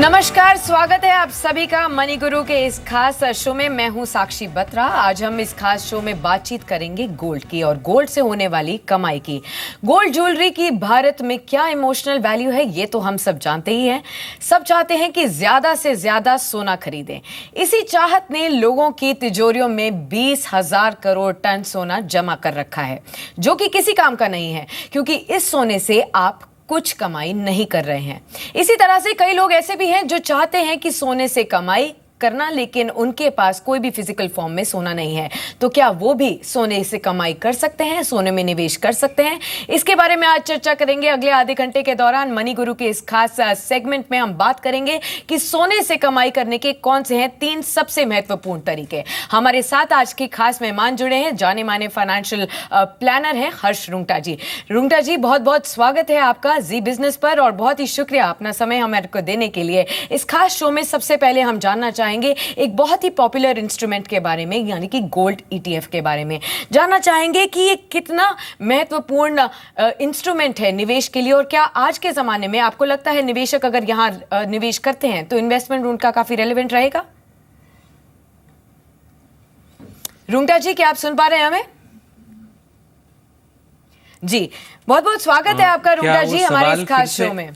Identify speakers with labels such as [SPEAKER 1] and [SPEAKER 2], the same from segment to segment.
[SPEAKER 1] नमस्कार, स्वागत है आप सभी का मनी गुरु के इस खास शो में। मैं हूं साक्षी बत्रा। आज हम इस खास शो में बातचीत करेंगे गोल्ड की और गोल्ड से होने वाली कमाई की। गोल्ड ज्वेलरी की भारत में क्या इमोशनल वैल्यू है ये तो हम सब जानते ही हैं। सब चाहते हैं कि ज्यादा से ज्यादा सोना खरीदें। इसी चाहत ने लोगों की तिजोरियों में 20,000 करोड़ टन सोना जमा कर रखा है, जो कि किसी काम का नहीं है, क्योंकि इस सोने से आप कुछ कमाई नहीं कर रहे हैं। इसी तरह से कई लोग ऐसे भी हैं जो चाहते हैं कि सोने से कमाई करना, लेकिन उनके पास कोई भी फिजिकल फॉर्म में सोना नहीं है। तो क्या वो भी सोने से कमाई कर सकते हैं, सोने में निवेश कर सकते हैं? इसके बारे में आज चर्चा करेंगे। अगले आधे घंटे के दौरान मनी गुरु के इस खास सेगमेंट में हम बात करेंगे कि सोने से कमाई करने के कौन से हैं 3 सबसे महत्वपूर्ण तरीके। हमारे साथ आज के खास मेहमान जुड़े हैं, जाने माने फाइनेंशियल प्लानर हैं हर्ष रुंगटा जी। रुंगटा जी, बहुत बहुत स्वागत है आपका जी बिजनेस पर और बहुत ही शुक्रिया अपना समय हमें को देने के लिए। इस खास शो में सबसे पहले हम जानना चाहेंगे एक बहुत ही पॉपुलर इंस्ट्रूमेंट के बारे में, यानी कि गोल्ड ईटीएफ के बारे में जानना चाहेंगे कि ये कितना महत्वपूर्ण इंस्ट्रूमेंट है निवेश के लिए, और क्या आज के जमाने में आपको लगता है निवेशक अगर यहां निवेश करते हैं तो इन्वेस्टमेंट उनका काफी रेलेवेंट रहेगा? रुंगटा जी, क्या आप सुन पा रहे हैं हमें? जी, बहुत बहुत स्वागत है आपका रुंगटा जी हमारे इस खास शो में।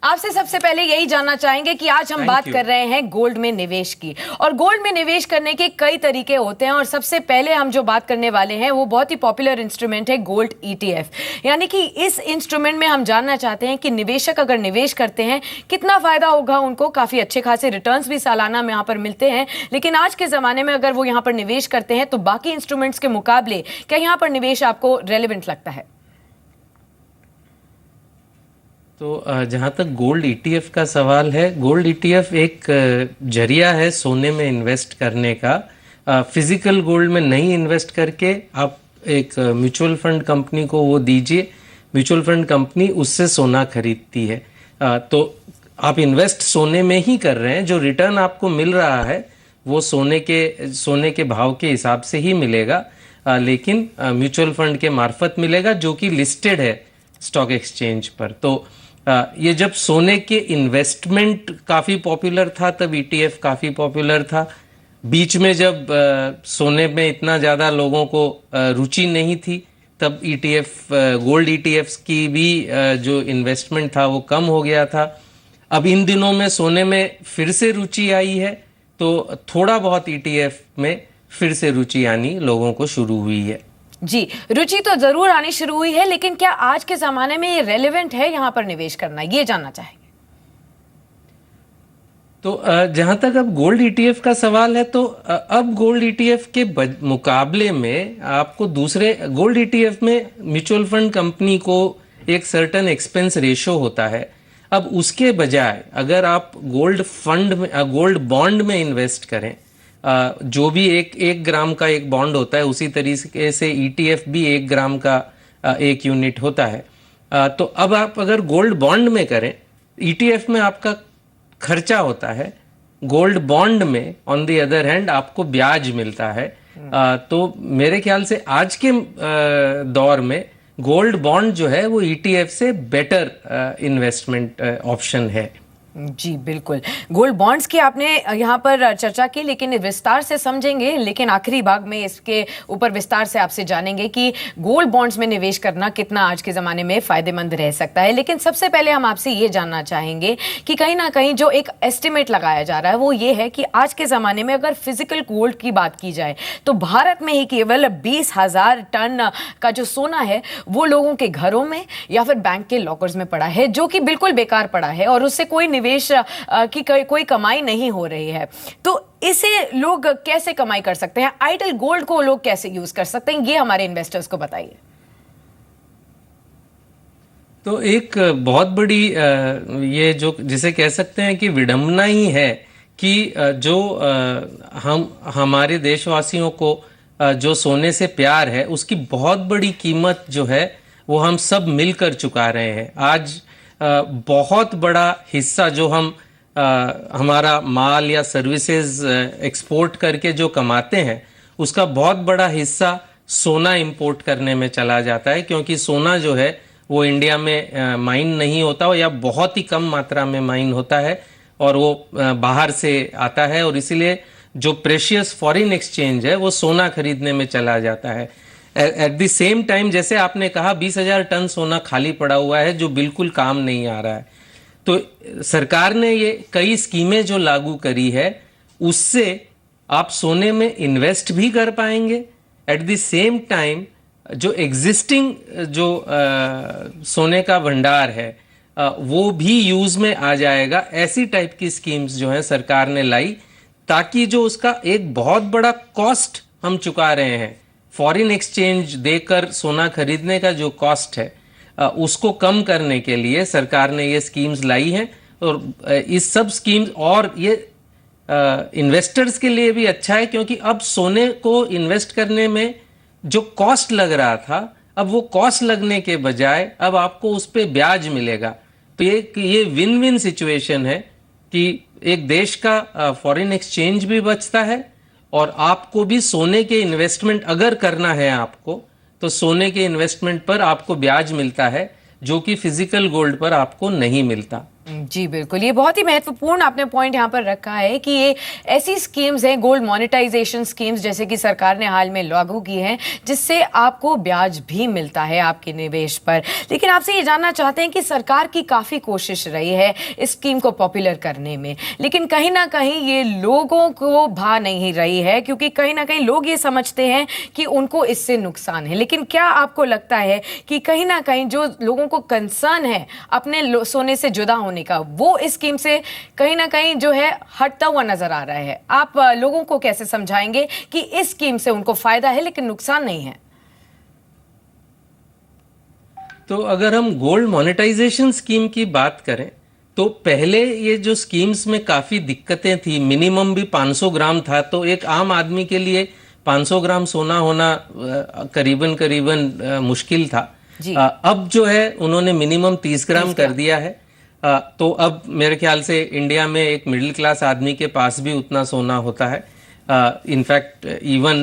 [SPEAKER 1] आपसे सबसे पहले यही जानना चाहेंगे कि आज हम बात कर रहे हैं गोल्ड में निवेश की, और गोल्ड में निवेश करने के कई तरीके होते हैं, और सबसे पहले हम जो बात करने वाले हैं वो बहुत ही पॉपुलर इंस्ट्रूमेंट है गोल्ड ईटीएफ। यानी कि इस इंस्ट्रूमेंट में हम जानना चाहते हैं कि निवेशक अगर निवेश करते हैं कितना फायदा होगा उनको। काफी अच्छे खासे रिटर्न्स भी सालाना में यहाँ पर मिलते हैं, लेकिन आज के जमाने में अगर वो यहाँ पर निवेश करते हैं तो बाकी इंस्ट्रूमेंट्स के मुकाबले क्या यहाँ पर निवेश आपको रेलेवेंट लगता है?
[SPEAKER 2] तो जहाँ तक गोल्ड ईटीएफ का सवाल है, गोल्ड ईटीएफ एक जरिया है सोने में इन्वेस्ट करने का। फिजिकल गोल्ड में नहीं इन्वेस्ट करके आप एक म्यूचुअल फंड कंपनी को वो दीजिए, म्यूचुअल फंड कंपनी उससे सोना खरीदती है। तो आप इन्वेस्ट सोने में ही कर रहे हैं, जो रिटर्न आपको मिल रहा है वो सोने के भाव के हिसाब से ही मिलेगा, लेकिन म्यूचुअल फंड के मार्फत मिलेगा जो कि लिस्टेड है स्टॉक एक्सचेंज पर। तो ये जब सोने के इन्वेस्टमेंट काफ़ी पॉपुलर था तब ईटीएफ काफ़ी पॉपुलर था। बीच में जब सोने में इतना ज़्यादा लोगों को रुचि नहीं थी तब ईटीएफ, गोल्ड ईटीएफ्स की भी जो इन्वेस्टमेंट था वो कम हो गया था। अब इन दिनों में सोने में फिर से रुचि आई है, तो थोड़ा बहुत ईटीएफ में फिर से रुचि आनी लोगों को शुरू हुई है।
[SPEAKER 1] जी, रुचि तो जरूर आनी शुरू हुई है, लेकिन क्या आज के जमाने में ये रेलेवेंट है यहाँ पर निवेश करना, ये जानना चाहेंगे।
[SPEAKER 2] तो जहां तक अब गोल्ड ईटीएफ का सवाल है, तो अब गोल्ड ईटीएफ के मुकाबले में आपको दूसरे गोल्ड ईटीएफ में म्यूचुअल फंड कंपनी को एक सर्टेन एक्सपेंस रेशो होता है। अब उसके बजाय अगर आप गोल्ड फंड में, गोल्ड बॉन्ड में इन्वेस्ट करें, जो भी एक ग्राम का एक बॉन्ड होता है उसी तरीके से ईटीएफ भी 1 ग्राम का 1 यूनिट होता है। तो अब आप अगर गोल्ड बॉन्ड में करें, ईटीएफ में आपका खर्चा होता है, गोल्ड बॉन्ड में ऑन द अदर हैंड आपको ब्याज मिलता है। तो मेरे ख्याल से आज के दौर में गोल्ड बॉन्ड जो है वो ईटीएफ से बेटर इन्वेस्टमेंट ऑप्शन है।
[SPEAKER 1] जी बिल्कुल, गोल्ड बॉन्ड्स की आपने यहाँ पर चर्चा की, लेकिन विस्तार से समझेंगे, लेकिन आखिरी भाग में इसके ऊपर विस्तार से आपसे जानेंगे कि गोल्ड बॉन्ड्स में निवेश करना कितना आज के ज़माने में फ़ायदेमंद रह सकता है। लेकिन सबसे पहले हम आपसे ये जानना चाहेंगे कि कहीं ना कहीं जो एक एस्टिमेट लगाया जा रहा है वो ये है कि आज के ज़माने में अगर फिजिकल गोल्ड की बात की जाए तो भारत में ही केवल 20,000 टन का जो सोना है वो लोगों के घरों में या फिर बैंक के लॉकर्स में पड़ा है, जो कि बिल्कुल बेकार पड़ा है और उससे कोई निवेश की कोई कमाई नहीं हो रही है। तो इसे लोग कैसे कमाई कर सकते हैं? आइडल गोल्ड को लोग कैसे यूज कर सकते हैं, ये हमारे इन्वेस्टर्स को बताइए।
[SPEAKER 2] तो एक बहुत बड़ी ये जो जिसे कह सकते हैं कि विडंबना ही है कि जो हमारे देशवासियों को जो सोने से प्यार है उसकी बहुत बड़ी कीमत जो है वो हम सब मिलकर चुका रहे हैं। आज बहुत बड़ा हिस्सा जो हम हमारा माल या सर्विसेज एक्सपोर्ट करके जो कमाते हैं उसका बहुत बड़ा हिस्सा सोना इंपोर्ट करने में चला जाता है, क्योंकि सोना जो है वो इंडिया में माइन नहीं होता या बहुत ही कम मात्रा में माइन होता है। और वो बाहर से आता है, और इसीलिए जो प्रेशियस फॉरेन एक्सचेंज है वो सोना खरीदने में चला जाता है। एट द सेम टाइम, जैसे आपने कहा, 20,000 टन सोना खाली पड़ा हुआ है जो बिल्कुल काम नहीं आ रहा है। तो सरकार ने ये कई स्कीमें जो लागू करी है, उससे आप सोने में इन्वेस्ट भी कर पाएंगे, एट द सेम टाइम जो एग्जिस्टिंग जो सोने का भंडार है वो भी यूज में आ जाएगा। ऐसी टाइप की स्कीम्स जो है सरकार ने लाई, ताकि जो उसका एक बहुत बड़ा कॉस्ट हम चुका रहे हैं, फॉरेन एक्सचेंज देकर सोना खरीदने का जो कॉस्ट है, उसको कम करने के लिए सरकार ने ये स्कीम्स लाई हैं। और इस सब स्कीम्स, और ये इन्वेस्टर्स के लिए भी अच्छा है, क्योंकि अब सोने को इन्वेस्ट करने में जो कॉस्ट लग रहा था, अब वो कॉस्ट लगने के बजाय अब आपको उस पर ब्याज मिलेगा। तो ये विन विन सिचुएशन है कि एक देश का फॉरेन एक्सचेंज भी बचता है, और आपको भी सोने के इन्वेस्टमेंट अगर करना है आपको, तो सोने के इन्वेस्टमेंट पर आपको ब्याज मिलता है, जो कि फिजिकल गोल्ड पर आपको नहीं मिलता।
[SPEAKER 1] जी बिल्कुल, ये बहुत ही महत्वपूर्ण आपने पॉइंट यहाँ पर रखा है कि ये ऐसी स्कीम्स हैं, गोल्ड मोनेटाइजेशन स्कीम्स, जैसे कि सरकार ने हाल में लागू की हैं, जिससे आपको ब्याज भी मिलता है आपके निवेश पर। लेकिन आपसे ये जानना चाहते हैं कि सरकार की काफ़ी कोशिश रही है इस स्कीम को पॉपुलर करने में, लेकिन कहीं ना कहीं ये लोगों को भा नहीं रही है, क्योंकि कहीं ना कहीं लोग ये समझते हैं कि उनको इससे नुकसान है। लेकिन क्या आपको लगता है कि कहीं ना कहीं जो लोगों को कंसर्न है अपने सोने से जुदा होने का, वो इस स्कीम से कहीं ना कहीं जो है हटता हुआ नजर आ रहा है? आप लोगों को कैसे समझाएंगे कि इस स्कीम से उनको फायदा है लेकिन नुकसान नहीं है?
[SPEAKER 2] तो अगर हम गोल्ड मोनेटाइजेशन स्कीम की बात करें, तो पहले ये जो स्कीम्स में काफी दिक्कतें थी, मिनिमम भी 500 ग्राम था, तो एक आम आदमी के लिए 500 ग्राम सोना होना करीबन करीबन मुश्किल था। अब जो है उन्होंने मिनिमम 30 ग्राम कर दिया है। तो अब मेरे ख्याल से इंडिया में एक मिडिल क्लास आदमी के पास भी उतना सोना होता है। इनफैक्ट इवन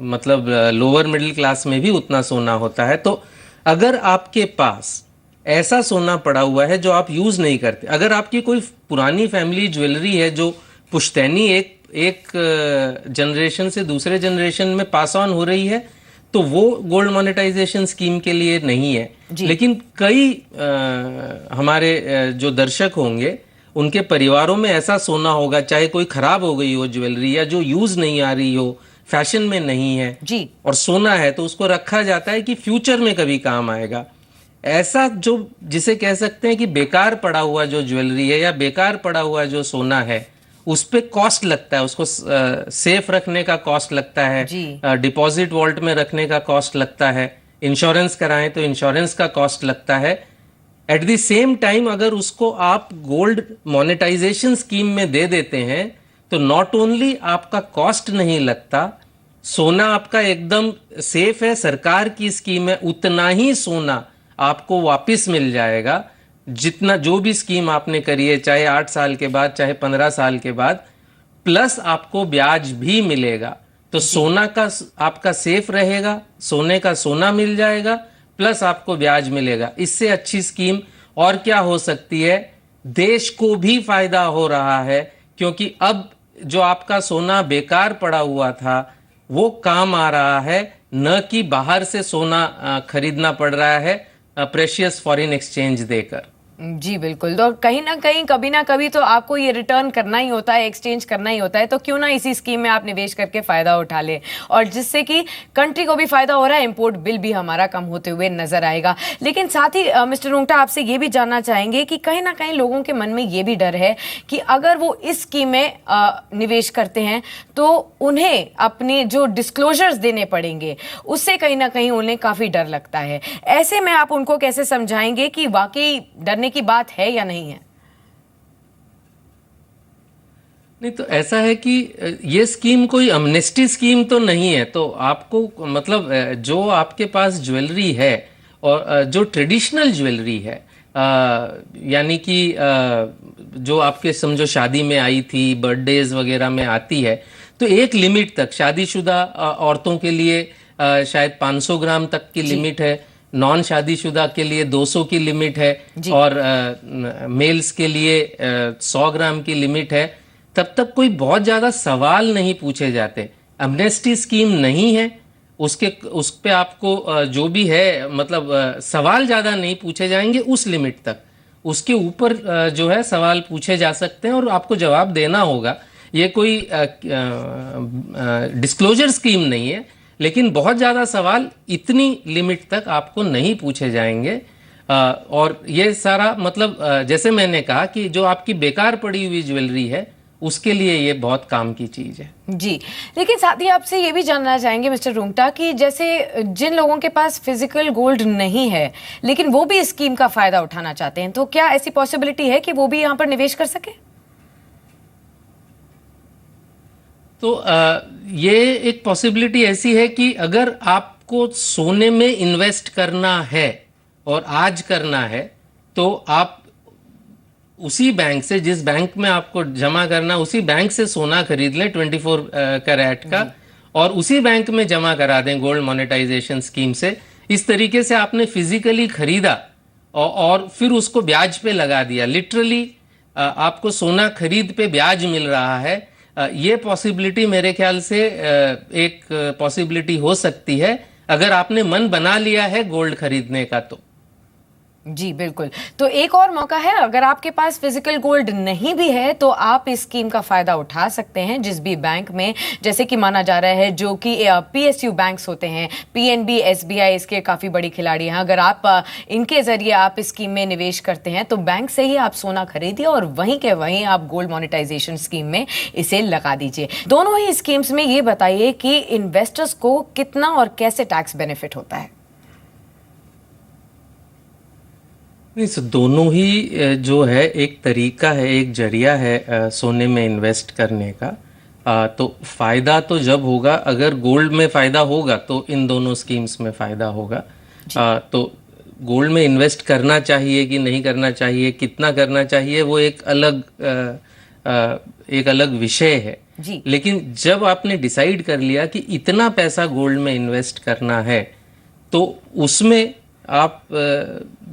[SPEAKER 2] मतलब लोअर मिडिल क्लास में भी उतना सोना होता है। तो अगर आपके पास ऐसा सोना पड़ा हुआ है जो आप यूज नहीं करते, अगर आपकी कोई पुरानी फैमिली ज्वेलरी है जो पुश्तैनी एक जनरेशन से दूसरे जनरेशन में पास ऑन हो रही है, तो वो गोल्ड मोनेटाइजेशन स्कीम के लिए नहीं है। लेकिन कई हमारे जो दर्शक होंगे, उनके परिवारों में ऐसा सोना होगा, चाहे कोई खराब हो गई हो ज्वेलरी, या जो यूज नहीं आ रही हो, फैशन में नहीं है जी, और सोना है तो उसको रखा जाता है कि फ्यूचर में कभी काम आएगा। ऐसा जो जिसे कह सकते हैं कि बेकार पड़ा हुआ जो ज्वेलरी है या बेकार पड़ा हुआ जो सोना है, उस पे कॉस्ट लगता है, उसको सेफ रखने का कॉस्ट लगता है, डिपॉजिट वॉल्ट में रखने का कॉस्ट लगता है, इंश्योरेंस कराएं तो इंश्योरेंस का कॉस्ट लगता है। एट द सेम टाइम अगर उसको आप गोल्ड मोनेटाइजेशन स्कीम में दे देते हैं, तो नॉट ओनली आपका कॉस्ट नहीं लगता, सोना आपका एकदम सेफ है, सरकार की स्कीम है, उतना ही सोना आपको वापस मिल जाएगा जितना जो भी स्कीम आपने करी है, चाहे 8 साल के बाद, चाहे 15 साल के बाद, प्लस आपको ब्याज भी मिलेगा। तो सोना का आपका सेफ रहेगा, सोने का सोना मिल जाएगा, प्लस आपको ब्याज मिलेगा। इससे अच्छी स्कीम और क्या हो सकती है? देश को भी फायदा हो रहा है, क्योंकि अब जो आपका सोना बेकार पड़ा हुआ था वो काम आ रहा है, न कि बाहर से सोना खरीदना पड़ रहा है प्रेशियस फॉरेन एक्सचेंज देकर।
[SPEAKER 1] जी बिल्कुल, तो कहीं ना कहीं कभी ना कभी तो आपको ये रिटर्न करना ही होता है, एक्सचेंज करना ही होता है, तो क्यों ना इसी स्कीम में आप निवेश करके फ़ायदा उठा लें, और जिससे कि कंट्री को भी फ़ायदा हो रहा है, इंपोर्ट बिल भी हमारा कम होते हुए नज़र आएगा। लेकिन साथ ही मिस्टर रुंगटा, आपसे ये भी जानना चाहेंगे कि कहीं ना कहीं लोगों के मन में ये भी डर है कि अगर वो इस स्कीम में निवेश करते हैं तो उन्हें अपने जो डिस्क्लोजर्स देने पड़ेंगे, उससे कहीं ना कहीं उन्हें काफ़ी डर लगता है। ऐसे में आप उनको कैसे समझाएंगे कि वाकई डरने की बात है या नहीं है?
[SPEAKER 2] नहीं, तो ऐसा है कि ये स्कीम कोई अमनेस्टी स्कीम तो नहीं है। तो आपको मतलब जो आपके पास ज्वेलरी है और जो ट्रेडिशनल ज्वेलरी है, यानी कि जो आपके समझो शादी में आई थी, बर्थडेज वगैरह में आती है, तो एक लिमिट तक शादीशुदा औरतों के लिए शायद 500 ग्राम तक की लिमिट है, नॉन शादीशुदा के लिए 200 की लिमिट है और मेल्स के लिए 100 ग्राम की लिमिट है, तब तक कोई बहुत ज्यादा सवाल नहीं पूछे जाते। अमनेस्टी स्कीम नहीं है, उस पे आपको जो भी है मतलब सवाल ज्यादा नहीं पूछे जाएंगे उस लिमिट तक। उसके ऊपर जो है सवाल पूछे जा सकते हैं और आपको जवाब देना होगा। ये कोई डिस्क्लोजर स्कीम नहीं है, लेकिन बहुत ज़्यादा सवाल इतनी लिमिट तक आपको नहीं पूछे जाएंगे। और ये सारा मतलब जैसे मैंने कहा कि जो आपकी बेकार पड़ी हुई ज्वेलरी है उसके लिए ये बहुत काम की चीज़ है।
[SPEAKER 1] जी, लेकिन साथ ही आपसे ये भी जानना चाहेंगे मिस्टर रुंगटा कि जैसे जिन लोगों के पास फिजिकल गोल्ड नहीं है लेकिन वो भी इस स्कीम का फायदा उठाना चाहते हैं, तो क्या ऐसी पॉसिबिलिटी है कि वो भी यहाँ पर निवेश कर सके?
[SPEAKER 2] तो ये एक पॉसिबिलिटी ऐसी है कि अगर आपको सोने में इन्वेस्ट करना है और आज करना है, तो आप उसी बैंक से, जिस बैंक में आपको जमा करना, उसी बैंक से सोना खरीद लें 24 कैरेट का और उसी बैंक में जमा करा दें गोल्ड मोनेटाइजेशन स्कीम से। इस तरीके से आपने फिजिकली खरीदा और फिर उसको ब्याज पे लगा दिया। लिटरली आपको सोना खरीद पे ब्याज मिल रहा है। ये पॉसिबिलिटी मेरे ख्याल से एक पॉसिबिलिटी हो सकती है अगर आपने मन बना लिया है गोल्ड खरीदने का तो।
[SPEAKER 1] जी बिल्कुल, तो एक और मौका है, अगर आपके पास फिजिकल गोल्ड नहीं भी है तो आप इस स्कीम का फायदा उठा सकते हैं जिस भी बैंक में, जैसे कि माना जा रहा है जो कि पीएसयू बैंक्स होते हैं, पीएनबी, एसबीआई इसके काफ़ी बड़ी खिलाड़ी हैं। अगर आप इनके जरिए आप इस स्कीम में निवेश करते हैं तो बैंक से ही आप सोना खरीदिए और वहीं के वहीं आप गोल्ड मोनेटाइजेशन स्कीम में इसे लगा दीजिए। दोनों ही स्कीम्स में ये बताइए कि इन्वेस्टर्स को कितना और कैसे टैक्स बेनिफिट होता है?
[SPEAKER 2] नहीं, दोनों ही जो है एक तरीका है, एक जरिया है सोने में इन्वेस्ट करने का। तो फायदा तो जब होगा, अगर गोल्ड में फायदा होगा तो इन दोनों स्कीम्स में फायदा होगा। तो गोल्ड में इन्वेस्ट करना चाहिए कि नहीं करना चाहिए, कितना करना चाहिए, वो एक अलग विषय है। लेकिन जब आपने डिसाइड कर लिया कि इतना पैसा गोल्ड में इन्वेस्ट करना है तो उसमें आप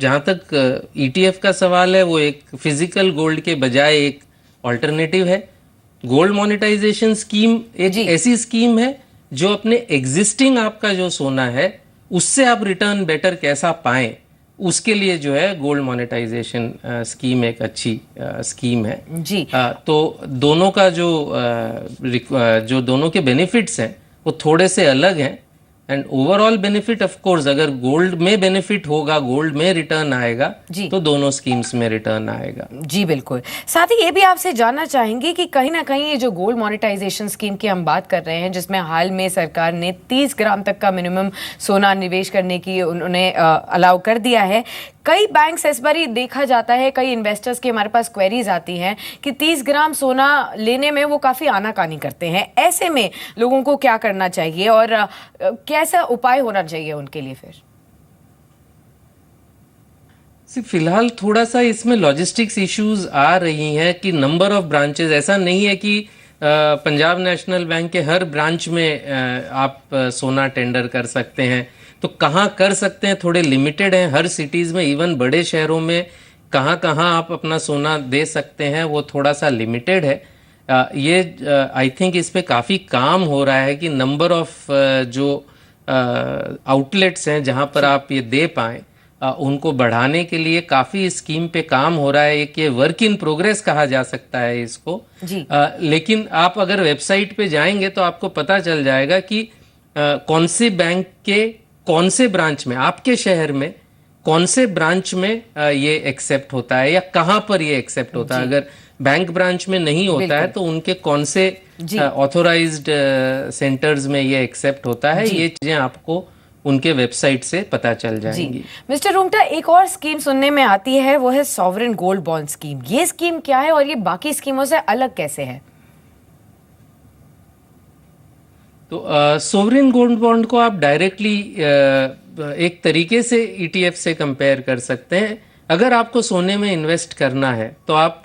[SPEAKER 2] जहाँ तक ईटीएफ का सवाल है वो एक फिजिकल गोल्ड के बजाय एक ऑल्टरनेटिव है। गोल्ड मोनेटाइजेशन स्कीम एक ऐसी स्कीम है जो अपने एग्जिस्टिंग आपका जो सोना है उससे आप रिटर्न बेटर कैसा पाएं, उसके लिए जो है गोल्ड मोनेटाइजेशन स्कीम एक अच्छी स्कीम है जी। तो दोनों का जो दोनों के बेनिफिट्स हैं वो थोड़े से अलग हैं। And overall benefit of course, अगर गोल्ड में बेनिफिट होगा, गोल्ड में रिटर्न आएगा तो दोनों स्कीम्स में रिटर्न आएगा।
[SPEAKER 1] जी बिल्कुल। साथ ही ये भी आपसे जानना चाहेंगे कि कहीं ना कहीं ये जो गोल्ड मोनेटाइजेशन स्कीम की हम बात कर रहे हैं, जिसमें हाल में सरकार ने 30 ग्राम तक का मिनिमम सोना निवेश करने की उन्होंने अलाउ कर दिया है। कई बैंक्स इस बार ही देखा जाता है, कई इन्वेस्टर्स की हमारे पास क्वेरीज आती हैं कि 30 ग्राम सोना लेने में वो काफ़ी आनाकानी करते हैं। ऐसे में लोगों को क्या करना चाहिए और कैसा उपाय होना चाहिए उनके लिए?
[SPEAKER 2] फिलहाल थोड़ा सा इसमें लॉजिस्टिक्स इश्यूज आ रही हैं कि नंबर ऑफ ब्रांचेस, ऐसा नहीं है कि पंजाब नेशनल बैंक के हर ब्रांच में आप सोना टेंडर कर सकते हैं। तो कहाँ कर सकते हैं थोड़े लिमिटेड हैं, हर सिटीज़ में, इवन बड़े शहरों में कहाँ कहाँ आप अपना सोना दे सकते हैं वो थोड़ा सा लिमिटेड है। ये आई थिंक इस पे काफ़ी काम हो रहा है कि नंबर ऑफ जो आउटलेट्स हैं जहाँ पर आप ये दे पाएँ उनको बढ़ाने के लिए काफ़ी स्कीम पे काम हो रहा है। एक ये वर्क इन प्रोग्रेस कहा जा सकता है इसको जी। लेकिन आप अगर वेबसाइट पे जाएंगे तो आपको पता चल जाएगा कि कौन से बैंक के कौन से ब्रांच में, आपके शहर में कौन से ब्रांच में ये एक्सेप्ट होता है या कहाँ पर ये एक्सेप्ट होता है। अगर बैंक ब्रांच में नहीं होता है तो उनके कौन से ऑथोराइज्ड सेंटर्स में ये एक्सेप्ट होता है, ये चीजें आपको उनके वेबसाइट से पता चल जाएंगी।
[SPEAKER 1] मिस्टर रुंगटा, एक और स्कीम सुनने में आती है वो है सॉवरेन गोल्ड बॉन्ड स्कीम। ये स्कीम क्या है और ये बाकी स्कीमों से अलग कैसे है?
[SPEAKER 2] तो सोवरेन गोल्ड बॉन्ड को आप डायरेक्टली एक तरीके से ईटीएफ से कंपेयर कर सकते हैं। अगर आपको सोने में इन्वेस्ट करना है तो आप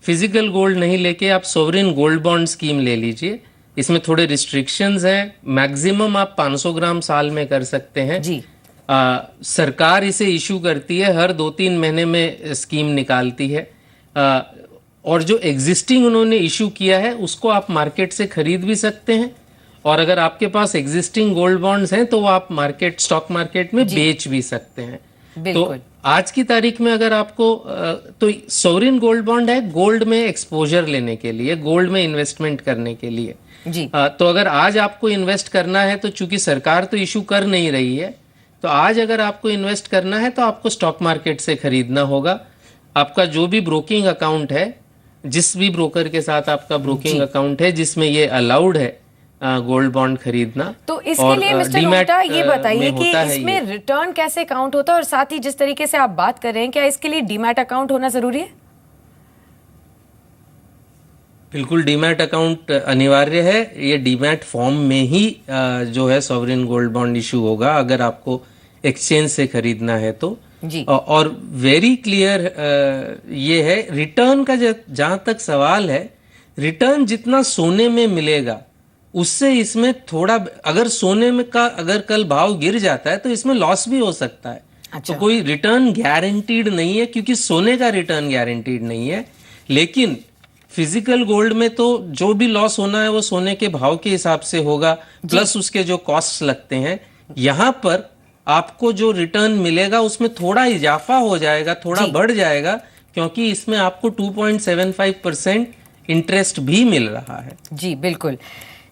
[SPEAKER 2] फिजिकल गोल्ड नहीं लेके आप सोवरेन गोल्ड बॉन्ड स्कीम ले लीजिए। इसमें थोड़े रिस्ट्रिक्शंस हैं, मैक्सिमम आप 500 ग्राम साल में कर सकते हैं जी। सरकार इसे इशू करती है, हर 2-3 महीने में स्कीम निकालती है, और जो एग्जिस्टिंग उन्होंने इशू किया है उसको आप मार्केट से खरीद भी सकते हैं, और अगर आपके पास एग्जिस्टिंग गोल्ड बॉन्ड्स हैं तो वो आप स्टॉक मार्केट में बेच भी सकते हैं। तो आज की तारीख में अगर आपको तो सोवरिन गोल्ड बॉन्ड है गोल्ड में एक्सपोजर लेने के लिए, गोल्ड में इन्वेस्टमेंट करने के लिए
[SPEAKER 1] जी।
[SPEAKER 2] तो अगर आज आपको इन्वेस्ट करना है तो चूंकि सरकार तो इशू कर नहीं रही है, तो आज अगर आपको इन्वेस्ट करना है तो आपको स्टॉक मार्केट से खरीदना होगा। आपका जो भी ब्रोकिंग अकाउंट है, जिस भी ब्रोकर के साथ आपका ब्रोकिंग अकाउंट है जिसमें ये अलाउड है गोल्ड बॉन्ड खरीदना,
[SPEAKER 1] तो इसके लिए मिस्टर रोहटा ये बताइए कि इसमें रिटर्न कैसे काउंट होता है, और साथ ही जिस तरीके से आप बात कर रहे हैं, क्या इसके लिए डीमैट अकाउंट होना जरूरी है?
[SPEAKER 2] बिल्कुल, डीमैट अकाउंट अनिवार्य है। ये डीमैट फॉर्म में ही जो है सॉवरिन गोल्ड बॉन्ड इशू होगा अगर आपको एक्सचेंज से खरीदना है तो
[SPEAKER 1] जी।
[SPEAKER 2] और वेरी क्लियर ये है, रिटर्न का जहां तक सवाल है, रिटर्न जितना सोने में मिलेगा उससे इसमें थोड़ा, अगर सोने में का अगर कल भाव गिर जाता है तो इसमें लॉस भी हो सकता है।
[SPEAKER 1] अच्छा।
[SPEAKER 2] तो कोई रिटर्न गारंटीड नहीं है, क्योंकि सोने का रिटर्न गारंटीड नहीं है, लेकिन फिजिकल गोल्ड में तो जो भी लॉस होना है वो सोने के भाव के हिसाब से होगा, प्लस उसके जो कॉस्ट लगते हैं। यहां पर आपको जो रिटर्न मिलेगा उसमें थोड़ा इजाफा हो जाएगा, थोड़ा बढ़ जाएगा, क्योंकि इसमें आपको 2.75% इंटरेस्ट भी मिल रहा है।
[SPEAKER 1] जी बिल्कुल।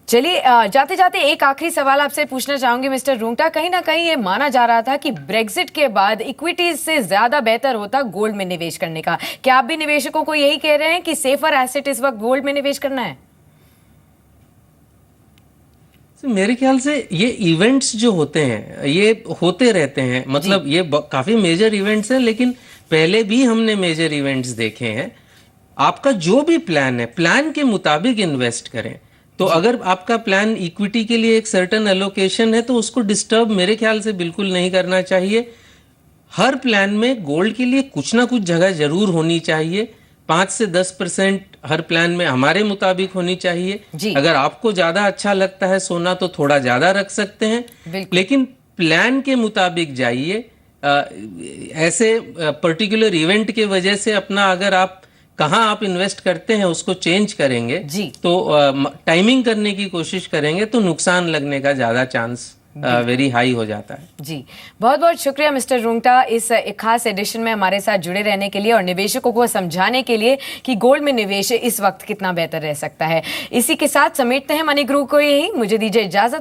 [SPEAKER 1] चलिए, जाते जाते एक आखिरी सवाल आपसे पूछना चाहूंगी मिस्टर रुंगटा। कहीं ना कहीं ये माना जा रहा था कि ब्रेक्जिट के बाद इक्विटीज से ज्यादा बेहतर होता गोल्ड में निवेश करने का। क्या आप भी निवेशकों को यही कह रहे हैं कि सेफर एसेट इस वक्त गोल्ड में निवेश करना है?
[SPEAKER 2] मेरे ख्याल से ये इवेंट्स जो होते हैं ये होते रहते हैं, मतलब ये काफी मेजर इवेंट्स हैं, लेकिन पहले भी हमने मेजर इवेंट्स देखे हैं। आपका जो भी प्लान है, प्लान के मुताबिक इन्वेस्ट करें। तो अगर आपका प्लान इक्विटी के लिए एक सर्टेन एलोकेशन है तो उसको डिस्टर्ब मेरे ख्याल से बिल्कुल नहीं करना चाहिए। हर प्लान में गोल्ड के लिए कुछ ना कुछ जगह जरूर होनी चाहिए। 5 से 10% हर प्लान में हमारे मुताबिक होनी चाहिए। अगर आपको ज्यादा अच्छा लगता है सोना तो थोड़ा ज्यादा रख सकते हैं, लेकिन प्लान के मुताबिक जाइए। ऐसे पर्टिकुलर इवेंट के वजह से अपना अगर आप कहाँ आप इन्वेस्ट करते हैं उसको चेंज करेंगे तो टाइमिंग करने की कोशिश करेंगे तो नुकसान लगने का ज्यादा चांस वेरी हाई हो जाता है।
[SPEAKER 1] जी, बहुत बहुत शुक्रिया मिस्टर रुंगटा इस खास एडिशन में हमारे साथ जुड़े रहने के लिए और निवेशकों को समझाने के लिए कि गोल्ड में निवेश इस वक्त कितना बेहतर रह सकता है। इसी के साथ समेटते हैं मनी गुरु को, यही मुझे दीजिए इजाजत।